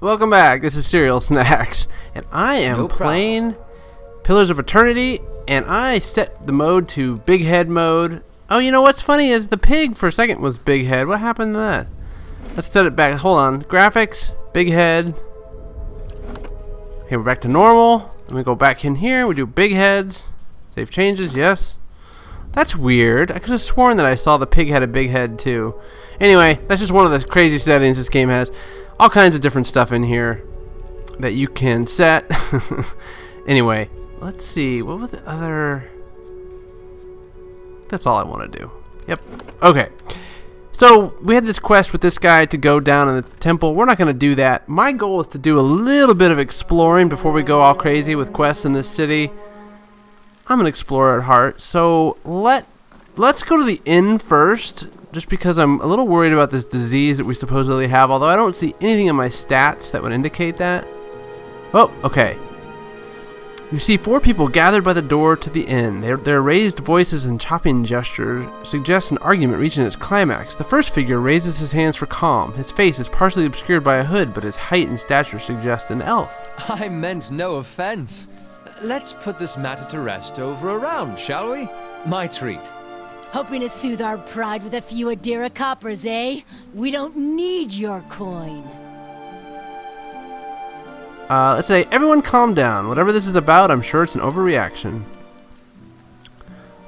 Welcome back. This is Cerealsnax, and I am playing Pillars of Eternity, and I set the mode to big head mode. Oh, you know what's funny is the pig for a second was big head. What happened to that? Let's set it back. Hold on. Graphics, big head. Okay, we're back to normal. Let me go back in here. We do big heads. Save changes. Yes. That's weird. I could have sworn that I saw the pig had a big head too. Anyway, that's just one of the crazy settings this game has. All kinds of different stuff in here that you can set. Anyway, let's see. What was the other? That's all I want to do. Yep. Okay. So we had this quest with this guy to go down in the temple. We're not going to do that. My goal is to do a little bit of exploring before we go all crazy with quests in this city. I'm an explorer at heart, so let's go to the inn first, just because I'm a little worried about this disease that we supposedly have, although I don't see anything in my stats that would indicate that. Oh, okay. You see 4 people gathered by the door to the inn. Their raised voices and chopping gestures suggest an argument reaching its climax. The first figure raises his hands for calm. His face is partially obscured by a hood, but his height and stature suggest an elf. I meant no offense. Let's put this matter to rest over a round, shall we? My treat. Hoping to soothe our pride with a few Adira coppers, eh? We don't need your coin. Let's say, everyone calm down. Whatever this is about, I'm sure it's an overreaction.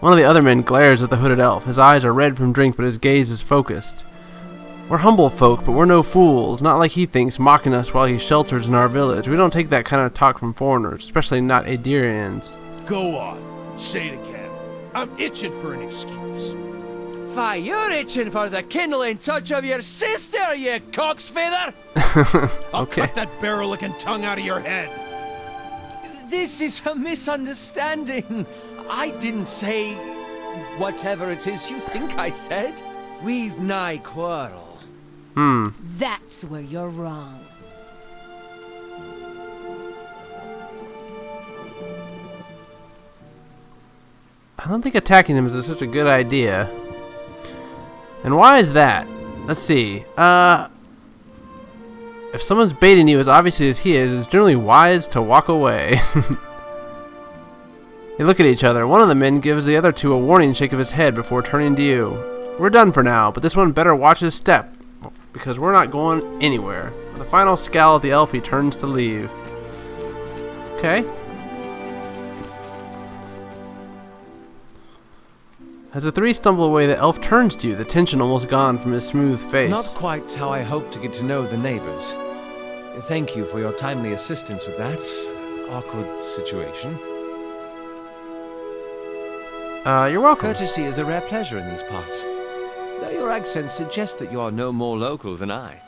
One of the other men glares at the hooded elf. His eyes are red from drink, but his gaze is focused. We're humble folk, but we're no fools. Not like he thinks, mocking us while he shelters in our village. We don't take that kind of talk from foreigners, especially not Adirians. Go on. Say it again. I'm itching for an excuse. Why, you're itching for the kindling touch of your sister, you cocksfeather! I'll cut that barrel-looking tongue out of your head. This is a misunderstanding. I didn't say whatever it is you think I said. We've nigh quarrel. That's where you're wrong. I don't think attacking him is such a good idea. And why is that? Let's see. If someone's baiting you as obviously as he is, it's generally wise to walk away. They look at each other. One of the men gives the other two a warning shake of his head before turning to you. We're done for now, but this one better watch his step, because we're not going anywhere. With a final scowl at the elf, he turns to leave. Okay. As the 3 stumble away, the elf turns to you, the tension almost gone from his smooth face. Not quite how I hoped to get to know the neighbors. Thank you for your timely assistance with that awkward situation. You're welcome. Courtesy is a rare pleasure in these parts. Though your accent suggests that you are no more local than I.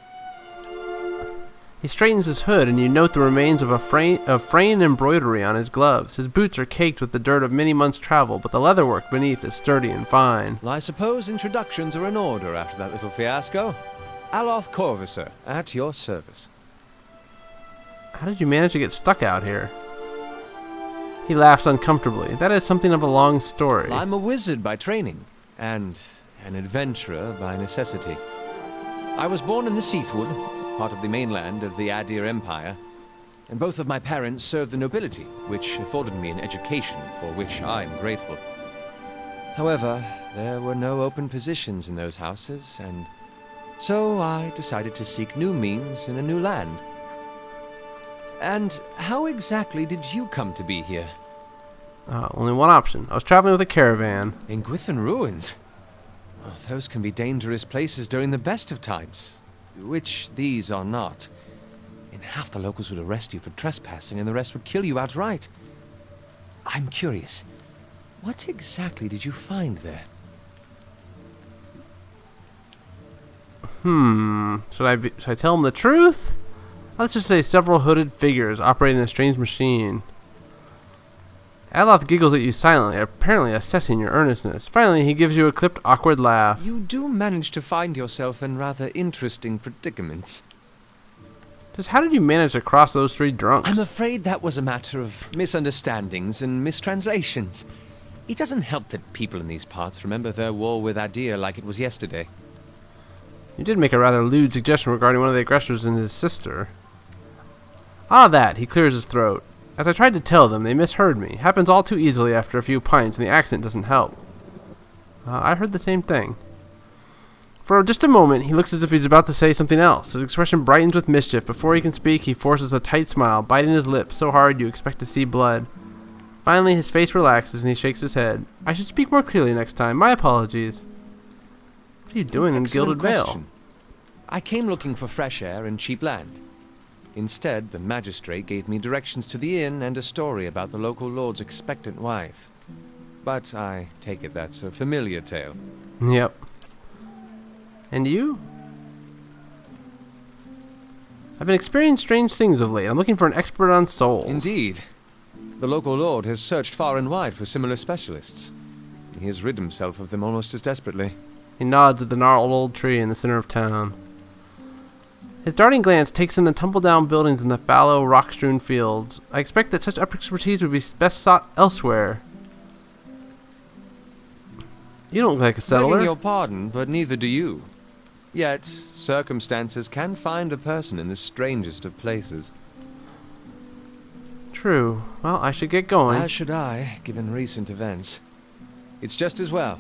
He straightens his hood, and you note the remains of fraying embroidery on his gloves. His boots are caked with the dirt of many months' travel, but the leatherwork beneath is sturdy and fine. Well, I suppose introductions are in order after that little fiasco. Aloth Corvisor, at your service. How did you manage to get stuck out here? He laughs uncomfortably. That is something of a long story. I'm a wizard by training, and an adventurer by necessity. I was born in the Seathwood, part of the mainland of the Adir Empire, and both of my parents served the nobility, which afforded me an education for which I'm grateful. However, there were no open positions in those houses, and so I decided to seek new means in a new land. And how exactly did you come to be here? Only one option. I was traveling with a caravan. In Gwithan Ruins? Oh, those can be dangerous places during the best of times, which these are not. And half the locals would arrest you for trespassing, and the rest would kill you outright. I'm curious, what exactly did you find there? Should I tell him the truth? Let's just say several hooded figures operating a strange machine. Aloth giggles at you silently, apparently assessing your earnestness. Finally, he gives you a clipped, awkward laugh. You do manage to find yourself in rather interesting predicaments. Just how did you manage to cross those 3 drunks? I'm afraid that was a matter of misunderstandings and mistranslations. It doesn't help that people in these parts remember their war with Adir like it was yesterday. You did make a rather lewd suggestion regarding one of the aggressors and his sister. Ah, that. He clears his throat. As I tried to tell them, they misheard me. Happens all too easily after a few pints, and the accent doesn't help. I heard the same thing. For just a moment, he looks as if he's about to say something else. His expression brightens with mischief. Before he can speak, he forces a tight smile, biting his lips so hard you expect to see blood. Finally, his face relaxes and he shakes his head. I should speak more clearly next time. My apologies. What are you doing in Gilded Vale? I came looking for fresh air and cheap land. Instead, the magistrate gave me directions to the inn and a story about the local lord's expectant wife. But I take it that's a familiar tale. Yep. And you? I've been experiencing strange things of late. I'm looking for an expert on souls. Indeed. The local lord has searched far and wide for similar specialists. He has rid himself of them almost as desperately. He nods at the gnarled old tree in the center of town. His darting glance takes in the tumble-down buildings and the fallow, rock-strewn fields. I expect that such expertise would be best sought elsewhere. You don't look like a settler. Begging your pardon, but neither do you. Yet, circumstances can find a person in the strangest of places. True. Well, I should get going. As should I, given recent events. It's just as well.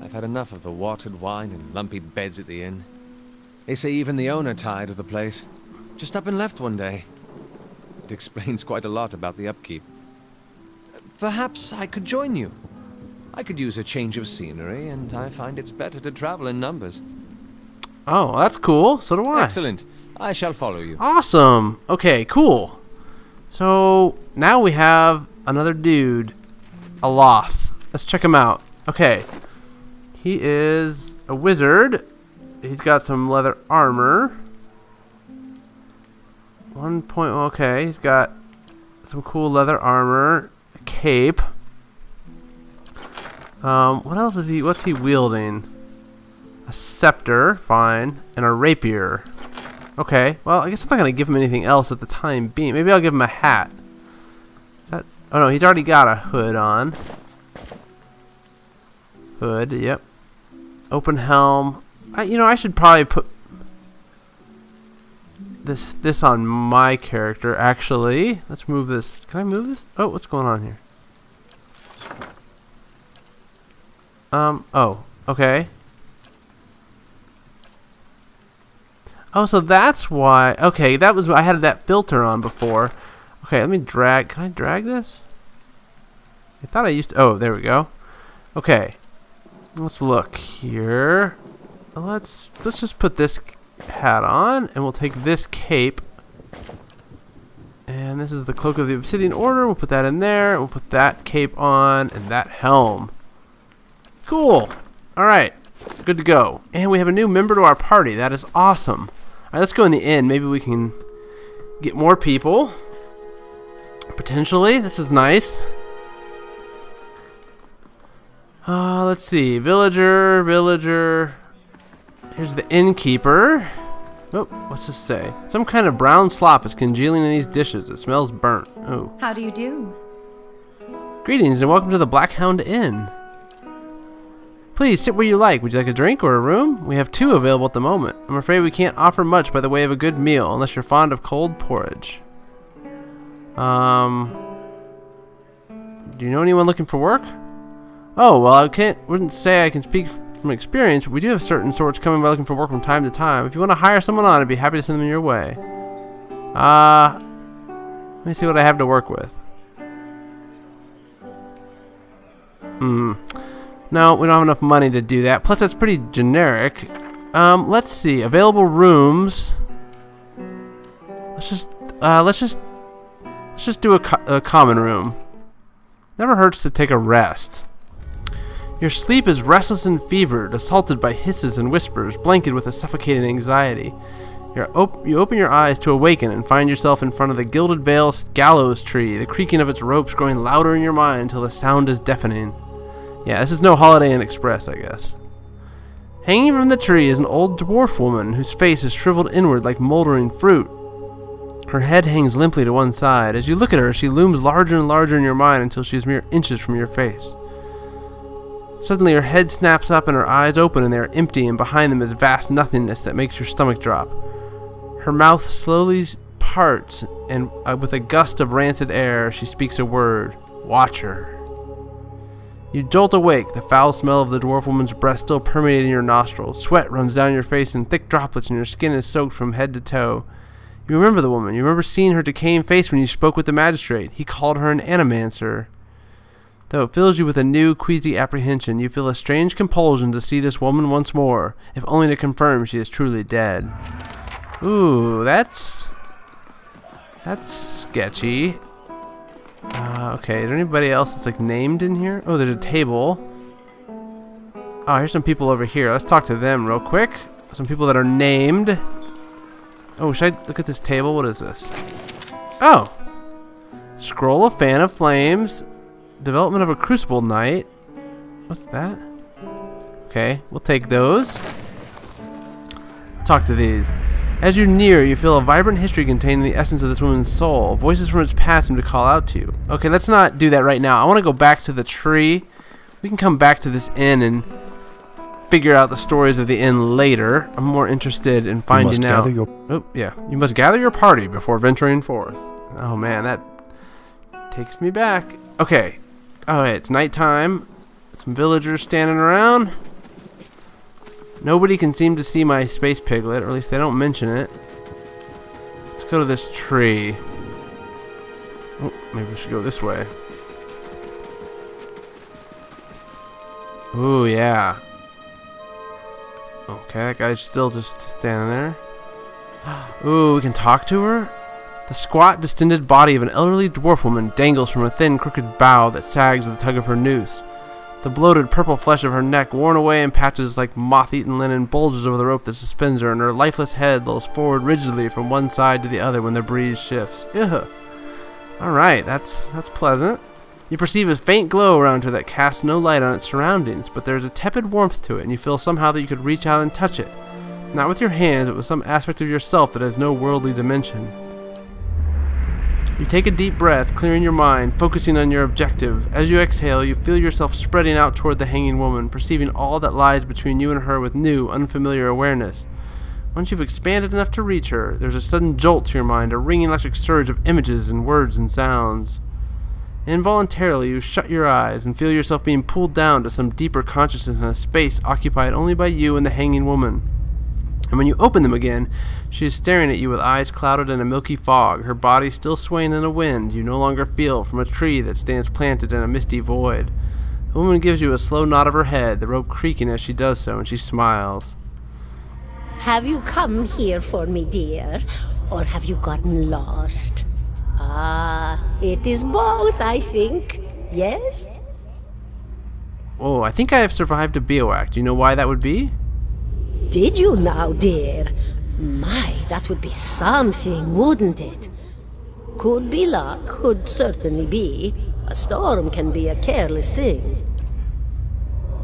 I've had enough of the watered wine and lumpy beds at the inn. They say even the owner tired of the place. Just up and left one day. It explains quite a lot about the upkeep. Perhaps I could join you. I could use a change of scenery, and I find it's better to travel in numbers. Oh, that's cool. So do I. Excellent. I shall follow you. Awesome. Okay, cool. So, now we have another dude. Aloth. Let's check him out. Okay. He is a wizard. He's got some leather armor. 1 point. Okay, he's got some cool leather armor. A cape. What else is he? What's he wielding? A scepter, fine, and a rapier. Okay, well, I guess I'm not gonna give him anything else at the time being. Maybe I'll give him a hat. Oh no, he's already got a hood on. Hood, yep. Open helm. I should probably put this on my character. Actually, let's move this. Can I move this? Oh, what's going on here? Oh, okay. Oh, so that's why. Okay, that was I had that filter on before. Okay, let me drag. Can I drag this? I thought I used to. Oh, there we go. Okay. Let's look here. Let's just put this hat on, and we'll take this cape. And this is the cloak of the Obsidian Order. We'll put that in there. We'll put that cape on and that helm. Cool. All right. Good to go. And we have a new member to our party. That is awesome. All right, let's go in the inn. Maybe we can get more people. Potentially. This is nice. Let's see. Villager. Here's the innkeeper. Oh, what's this say? Some kind of brown slop is congealing in these dishes. It smells burnt. Oh. How do you do? Greetings and welcome to the Black Hound Inn. Please sit where you like. Would you like a drink or a room? We have 2 available at the moment. I'm afraid we can't offer much by the way of a good meal unless you're fond of cold porridge. Do you know anyone looking for work? Oh, well, wouldn't say I can speak from experience, but we do have certain sorts coming by looking for work from time to time. If you want to hire someone on, I'd be happy to send them your way. Let me see what I have to work with. No, we don't have enough money to do that. Plus, that's pretty generic. Let's see. Available rooms. Let's just do a common room. Never hurts to take a rest. Your sleep is restless and fevered, assaulted by hisses and whispers, blanketed with a suffocating anxiety. You open your eyes to awaken and find yourself in front of the Gilded Vale gallows tree, the creaking of its ropes growing louder in your mind until the sound is deafening. Yeah, this is no Holiday Inn Express, I guess. Hanging from the tree is an old dwarf woman whose face is shriveled inward like moldering fruit. Her head hangs limply to one side. As you look at her, she looms larger and larger in your mind until she is mere inches from your face. Suddenly her head snaps up and her eyes open and they are empty, and behind them is vast nothingness that makes your stomach drop. Her mouth slowly hearts, and with a gust of rancid air, she speaks a word. Watcher. You jolt awake, the foul smell of the dwarf woman's breath still permeating your nostrils. Sweat runs down your face in thick droplets, and your skin is soaked from head to toe. You remember the woman. You remember seeing her decaying face when you spoke with the magistrate. He called her an animancer. Though it fills you with a new, queasy apprehension, you feel a strange compulsion to see this woman once more, if only to confirm she is truly dead. Ooh, that's sketchy. Okay, is there anybody else that's like named in here? Oh, there's a table. Oh, here's some people over here. Let's talk to them real quick. Some people that are named. Oh, should I look at this table? What is this? Oh! Scroll of Fan of Flames. Development of a Crucible Knight. What's that? Okay, we'll take those. Talk to these. As you near, you feel a vibrant history containing the essence of this woman's soul. Voices from its past seem to call out to you. Okay, let's not do that right now. I want to go back to the tree. We can come back to this inn and figure out the stories of the inn later. I'm more interested in finding out. Oh, yeah. You must gather your party before venturing forth. Oh, man, that takes me back. Okay. Alright, it's nighttime. Some villagers standing around. Nobody can seem to see my space piglet, or at least they don't mention it. Let's go to this tree. Oh, maybe we should go this way. Ooh, yeah. Okay, that guy's still just standing there. Ooh, we can talk to her? The squat, distended body of an elderly dwarf woman dangles from a thin, crooked bough that sags with the tug of her noose. The bloated purple flesh of her neck, worn away in patches like moth-eaten linen, bulges over the rope that suspends her, and her lifeless head lolls forward rigidly from one side to the other when the breeze shifts. Ugh. Alright, that's pleasant. You perceive a faint glow around her that casts no light on its surroundings, but there's a tepid warmth to it, and you feel somehow that you could reach out and touch it. Not with your hands, but with some aspect of yourself that has no worldly dimension. You take a deep breath, clearing your mind, focusing on your objective. As you exhale, you feel yourself spreading out toward the hanging woman, perceiving all that lies between you and her with new, unfamiliar awareness. Once you've expanded enough to reach her, there's a sudden jolt to your mind, a ringing electric surge of images and words and sounds. Involuntarily, you shut your eyes and feel yourself being pulled down to some deeper consciousness in a space occupied only by you and the hanging woman. And when you open them again, she is staring at you with eyes clouded in a milky fog, her body still swaying in a wind you no longer feel from a tree that stands planted in a misty void. The woman gives you a slow nod of her head, the rope creaking as she does so, and she smiles. Have you come here for me, dear, or have you gotten lost? Ah, it is both, I think. Yes? Oh, I think I have survived a bivouac. Do you know why that would be? Did you now, dear? My, that would be something, wouldn't it? Could be luck, could certainly be. A storm can be a careless thing.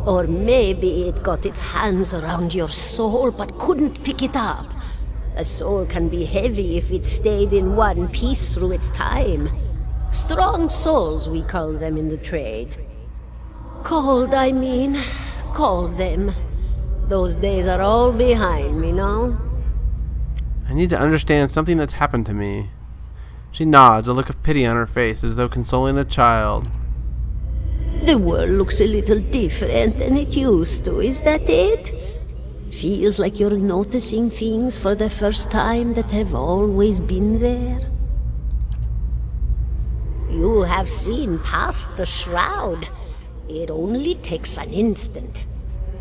Or maybe it got its hands around your soul but couldn't pick it up. A soul can be heavy if it stayed in one piece through its time. Strong souls, we call them in the trade. Cold, I mean. Called them. Those days are all behind me, no? I need to understand something that's happened to me. She nods, a look of pity on her face, as though consoling a child. The world looks a little different than it used to, is that it? Feels like you're noticing things for the first time that have always been there. You have seen past the shroud. It only takes an instant.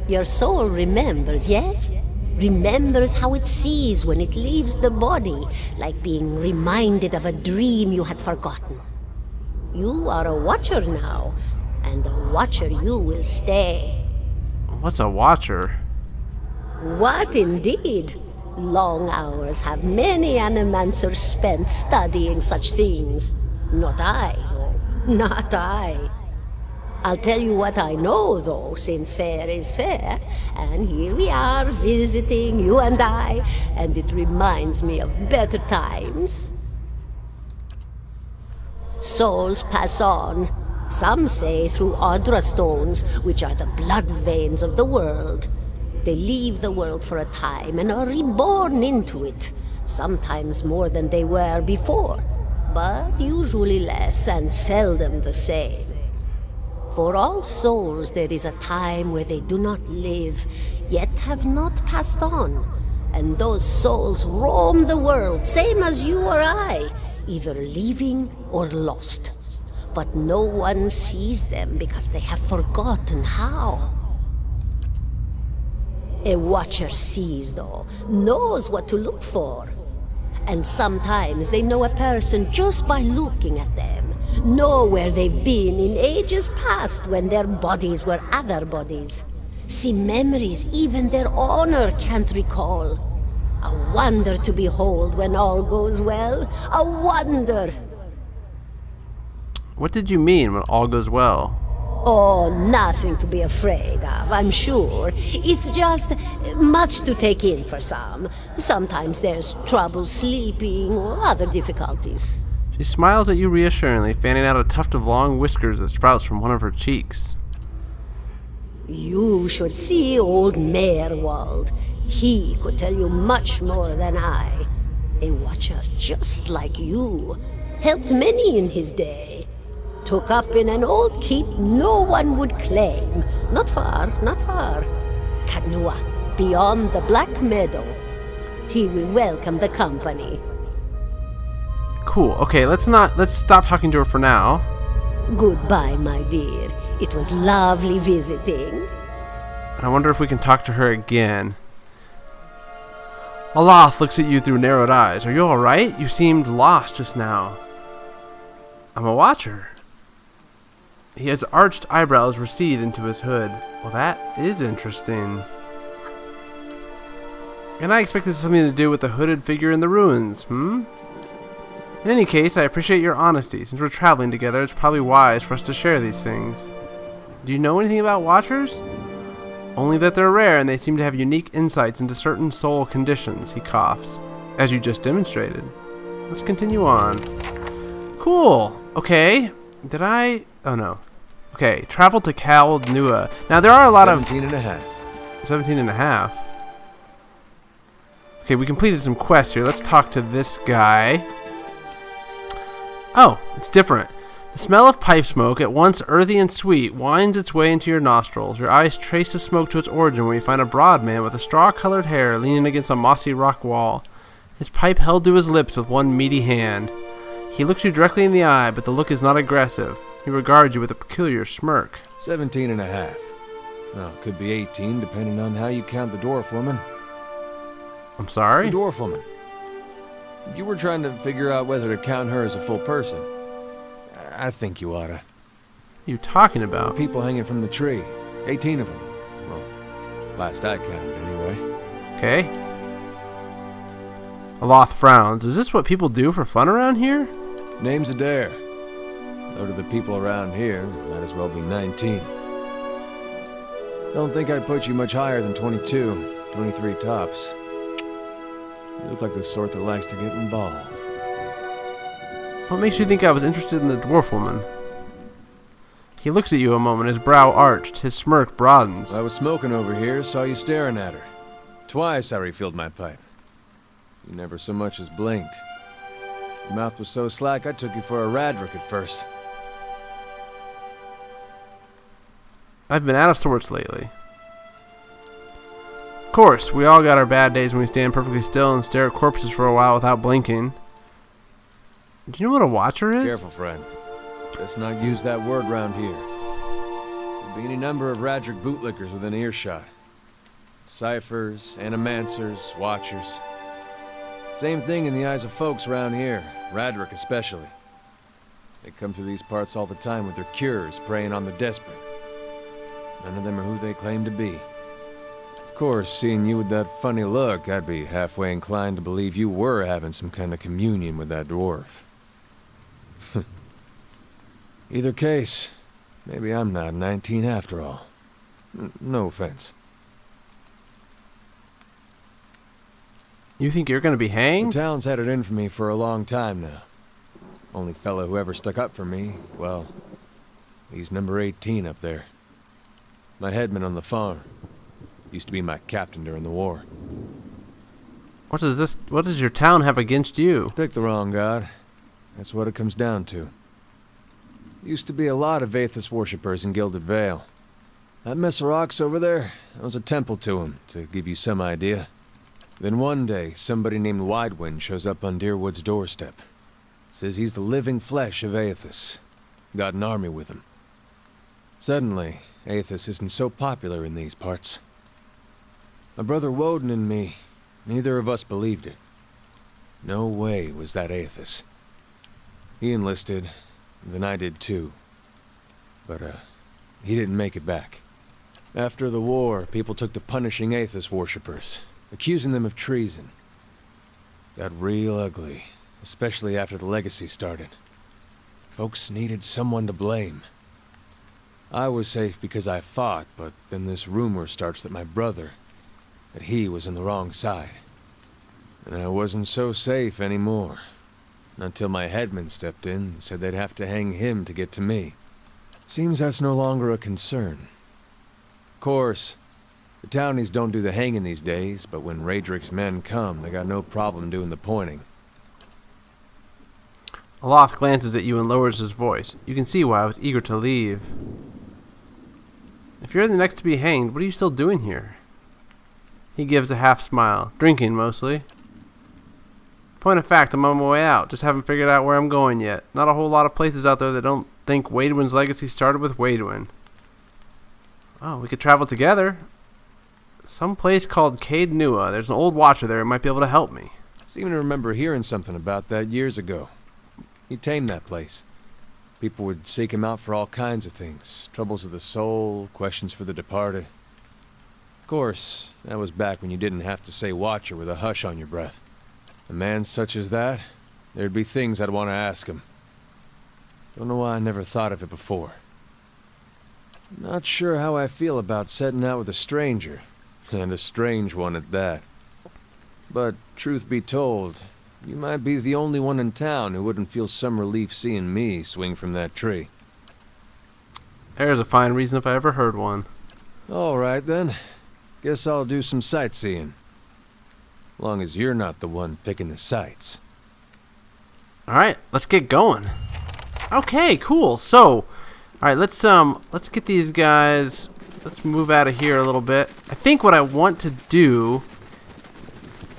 Your soul remembers, yes? Remembers how it sees when it leaves the body, like being reminded of a dream you had forgotten. You are a watcher now, and a watcher you will stay. What's a watcher? What indeed? Long hours have many animancers spent studying such things. Not I, though. Not I. I'll tell you what I know, though, since fair is fair, and here we are visiting, you and I, and it reminds me of better times. Souls pass on, some say through Audra stones, which are the blood veins of the world. They leave the world for a time and are reborn into it, sometimes more than they were before, but usually less and seldom the same. For all souls there is a time where they do not live, yet have not passed on, and those souls roam the world, same as you or I, either living or lost. But no one sees them because they have forgotten how. A watcher sees, though, knows what to look for. And sometimes they know a person just by looking at them, know where they've been in ages past when their bodies were other bodies. See memories even their owner can't recall. A wonder to behold when all goes well. A wonder! What did you mean when all goes well? Oh, nothing to be afraid of, I'm sure. It's just much to take in for some. Sometimes there's trouble sleeping or other difficulties. She smiles at you reassuringly, fanning out a tuft of long whiskers that sprouts from one of her cheeks. You should see old Merwald. He could tell you much more than I. A watcher just like you. Helped many in his day. Took up in an old keep no one would claim. Not far, not far. Kadnua, beyond the Black Meadow. He will welcome the company. Cool. Okay, let's stop talking to her for now. Goodbye, my dear. It was lovely visiting. I wonder if we can talk to her again. Aloth looks at you through narrowed eyes. Are you alright? You seemed lost just now. I'm a watcher. His arched eyebrows recede into his hood. Well, that is interesting. And I expect this has something to do with the hooded figure in the ruins, In any case, I appreciate your honesty. Since we're traveling together, it's probably wise for us to share these things. Do you know anything about Watchers? Only that they're rare and they seem to have unique insights into certain soul conditions, he coughs, as you just demonstrated. Let's continue on. Cool. Okay. Oh no. Okay, travel to Kaldnua. Now there are a lot 17 and a half. 17 and a half. Okay, we completed some quests here. Let's talk to this guy. Oh, it's different. The smell of pipe smoke, at once earthy and sweet, winds its way into your nostrils. Your eyes trace the smoke to its origin when you find a broad man with a straw-colored hair leaning against a mossy rock wall. His pipe held to his lips with one meaty hand. He looks you directly in the eye, but the look is not aggressive. He regards you with a peculiar smirk. 17 and a half. Well, it could be 18, depending on how you count the dwarf woman. I'm sorry? The dwarf woman. You were trying to figure out whether to count her as a full person. I think you oughta. What are you talking about? People hanging from the tree. 18 of them. Well, last I counted, anyway. Okay. Aloth frowns. Is this what people do for fun around here? Name's Adair. Though to the people around here, might as well be 19. Don't think I'd put you much higher than 22, 23 tops. You look like the sort that likes to get involved. What makes you think I was interested in the dwarf woman? He looks at you a moment, his brow arched, his smirk broadens. I was smoking over here, saw you staring at her. Twice I refilled my pipe. You never so much as blinked. Your mouth was so slack I took you for a Radric at first. I've been out of sorts lately. Of course, we all got our bad days when we stand perfectly still and stare at corpses for a while without blinking. Do you know what a watcher is? Careful, friend. Let's not use that word round here. There'll be any number of Radric bootlickers within earshot. Ciphers, animancers, watchers. Same thing in the eyes of folks around here, Radric especially. They come through these parts all the time with their cures, preying on the desperate. None of them are who they claim to be. Of course, seeing you with that funny look, I'd be halfway inclined to believe you were having some kind of communion with that dwarf. Either case, maybe I'm not 19 after all. No offense. You think you're going to be The hanged? town's had it in for me for a long time now. Only fellow who ever stuck up for me, well, he's number 18 up there. My headman on the farm. Used to be my captain during the war. What does your town have against you? Pick the wrong god. That's what it comes down to. Used to be a lot of Aethys worshippers in Gilded Vale. That mess of rocks over there, that was a temple to him, to give you some idea. Then one day, somebody named Widewind shows up on Deerwood's doorstep. Says he's the living flesh of Aethys. Got an army with him. Suddenly, Aethys isn't so popular in these parts. My brother Woden and me, neither of us believed it. No way was that Aethys. He enlisted, then I did too. But, he didn't make it back. After the war, people took to punishing Aethys worshippers, accusing them of treason. Got real ugly, especially after the legacy started. Folks needed someone to blame. I was safe because I fought, but then this rumor starts that my brother, that he was on the wrong side. And I wasn't so safe anymore. Until my headman stepped in and said they'd have to hang him to get to me. Seems that's no longer a concern. Of course, the townies don't do the hanging these days, but when Raedric's men come, they got no problem doing the pointing. Aloth glances at you and lowers his voice. You can see why I was eager to leave. If you're the next to be hanged, what are you still doing here? He gives a half smile. Drinking, mostly. Point of fact, I'm on my way out. Just haven't figured out where I'm going yet. Not a whole lot of places out there that don't think Waidwin's legacy started with Waidwin. Oh, we could travel together. Some place called Caed Nua. There's an old watcher there who might be able to help me. Seem to remember hearing something about that years ago. He tamed that place. People would seek him out for all kinds of things. Troubles of the soul, questions for the departed. Of course, that was back when you didn't have to say watcher with a hush on your breath. A man such as that, there'd be things I'd want to ask him. Don't know why I never thought of it before. Not sure how I feel about setting out with a stranger, and a strange one at that. But, truth be told, you might be the only one in town who wouldn't feel some relief seeing me swing from that tree. There's a fine reason if I ever heard one. All right, then. Guess I'll do some sightseeing. Long as you're not the one picking the sights. Alright, let's get going. Okay, cool. So, alright, let's get these guys, let's move out of here a little bit. I think what I want to do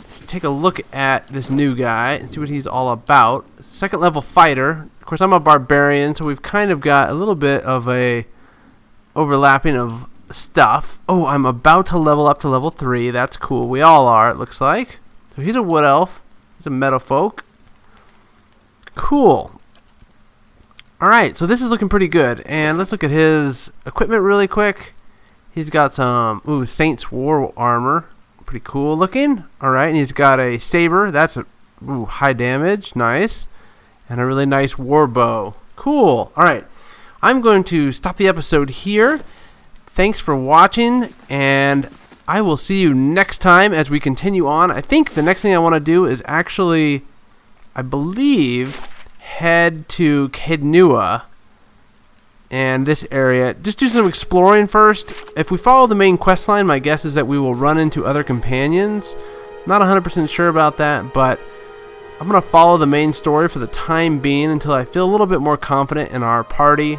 is take a look at this new guy and see what he's all about. Second level fighter. Of course, I'm a barbarian, so we've kind of got a little bit of a overlapping of stuff. Oh, I'm about to level up to level 3. That's cool. We all are, it looks like. So he's a wood elf. He's a meadow folk. Cool. Alright, so this is looking pretty good. And let's look at his equipment really quick. He's got some, Saint's War armor. Pretty cool looking. Alright, and he's got a saber. That's a high damage. Nice. And a really nice war bow. Cool. Alright, I'm going to stop the episode here. Thanks for watching, and I will see you next time as we continue on. I think the next thing I want to do is actually, I believe, head to Caed Nua and this area. Just do some exploring first. If we follow the main quest line, my guess is that we will run into other companions. Not 100% sure about that, but I'm going to follow the main story for the time being until I feel a little bit more confident in our party.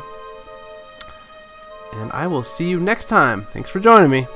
And I will see you next time. Thanks for joining me.